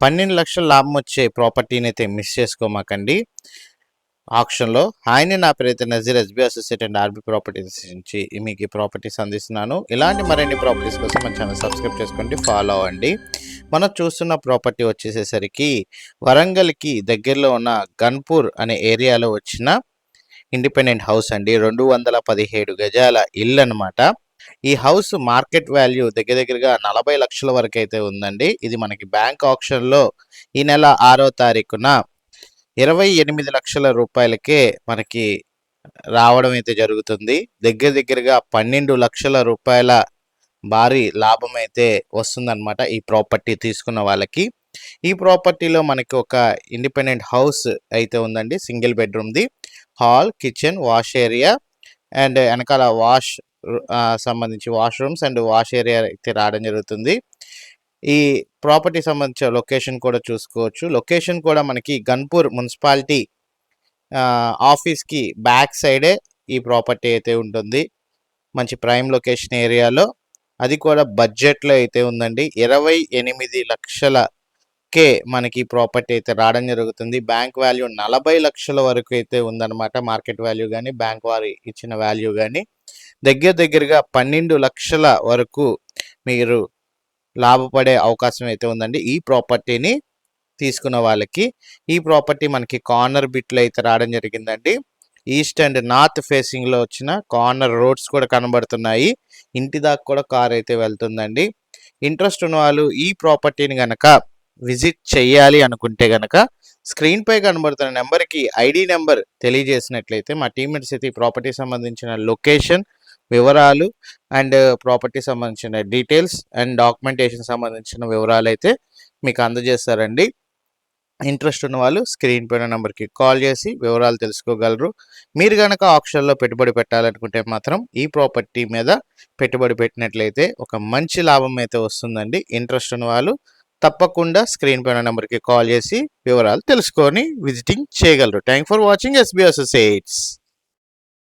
12 లక్షల లాభం వచ్చే ప్రాపర్టీని అయితే మిస్ చేసుకోమాకండి ఆప్షన్లో. హాయ్ని, నా పేరైతే Nazeer, SB associate and RB properties నుంచి మీకు ఈ ప్రాపర్టీస్ అందిస్తున్నాను. ఇలాంటి మరిన్ని ప్రాపర్టీస్ కోసం మన ఛానల్ సబ్స్క్రైబ్ చేసుకోండి, ఫాలో అవ్వండి. మనం చూస్తున్న ప్రాపర్టీ వచ్చేసేసరికి వరంగల్కి దగ్గరలో ఉన్న గన్పూర్ అనే ఏరియాలో వచ్చిన ఇండిపెండెంట్ హౌస్ అండి. 217 గజాల ఇల్లు అనమాట. ఈ హౌస్ మార్కెట్ వాల్యూ దగ్గరగా 40 లక్షల వరకు అయితే ఉందండి. ఇది మనకి బ్యాంక్ ఆప్షన్లో ఈ నెల 6వ తారీఖున 28 లక్షల రూపాయలకే మనకి రావడం అయితే జరుగుతుంది. దగ్గరగా 12 లక్షల రూపాయల భారీ లాభం అయితే వస్తుందన్నమాట ఈ ప్రాపర్టీ తీసుకున్న వాళ్ళకి. ఈ ప్రాపర్టీలో మనకి ఒక ఇండిపెండెంట్ హౌస్ అయితే ఉందండి. సింగిల్ బెడ్రూమ్ది, hall, kitchen, wash area and వెనకాల సంబంధించి వాష్రూమ్స్ అండ్ వాష్ ఏరియా అయితే రావడం జరుగుతుంది. ఈ ప్రాపర్టీ సంబంధించిన లొకేషన్ కూడా చూసుకోవచ్చు. లొకేషన్ కూడా మనకి గన్పూర్ మున్సిపాలిటీ ఆఫీస్కి బ్యాక్ సైడే ఈ ప్రాపర్టీ అయితే ఉంటుంది. మంచి ప్రైమ్ లొకేషన్ ఏరియాలో, అది కూడా బడ్జెట్లో అయితే ఉందండి. 28 లక్షలకే మనకి ఈ ప్రాపర్టీ అయితే రావడం జరుగుతుంది. బ్యాంక్ వాల్యూ 40 లక్షల వరకు అయితే ఉందన్నమాట. మార్కెట్ వాల్యూ కానీ బ్యాంక్ వారి ఇచ్చిన వాల్యూ కానీ దగ్గరగా 12 లక్షల వరకు మీరు లాభపడే అవకాశం అయితే ఉందండి ఈ ప్రాపర్టీని తీసుకున్న వాళ్ళకి. ఈ ప్రాపర్టీ మనకి కార్నర్ బిట్లో అయితే రావడం జరిగిందండి. ఈస్ట్ అండ్ నార్త్ ఫేసింగ్లో వచ్చిన కార్నర్ రోడ్స్ కూడా కనబడుతున్నాయి. ఇంటి దాకా కూడా కార్ అయితే వెళ్తుందండి. ఇంట్రెస్ట్ ఉన్న వాళ్ళు ఈ ప్రాపర్టీని కనుక విజిట్ చేయాలి అనుకుంటే కనుక స్క్రీన్పై కనబడుతున్న నెంబర్కి ఐడి నెంబర్ తెలియజేసినట్లయితే మా టీమ్మేట్స్ అయితే ఈ ప్రాపర్టీ సంబంధించిన లొకేషన్ వివరాలు అండ్ ప్రాపర్టీ సంబంధించిన డీటెయిల్స్ అండ్ డాక్యుమెంటేషన్ సంబంధించిన వివరాలు అయితే మీకు అందజేస్తారండి. ఇంట్రెస్ట్ ఉన్న వాళ్ళు స్క్రీన్ పైన నెంబర్కి కాల్ చేసి వివరాలు తెలుసుకోగలరు. మీరు కనుక ఆప్షన్లో పెట్టుబడి పెట్టాలనుకుంటే మాత్రం ఈ ప్రాపర్టీ మీద పెట్టుబడి పెట్టినట్లయితే ఒక మంచి లాభం అయితే వస్తుందండి. ఇంట్రెస్ట్ ఉన్న వాళ్ళు తప్పకుండా స్క్రీన్ పైన నెంబర్కి కాల్ చేసి వివరాలు తెలుసుకొని విజిటింగ్ చేయగలరు. Thank for watching SB associates.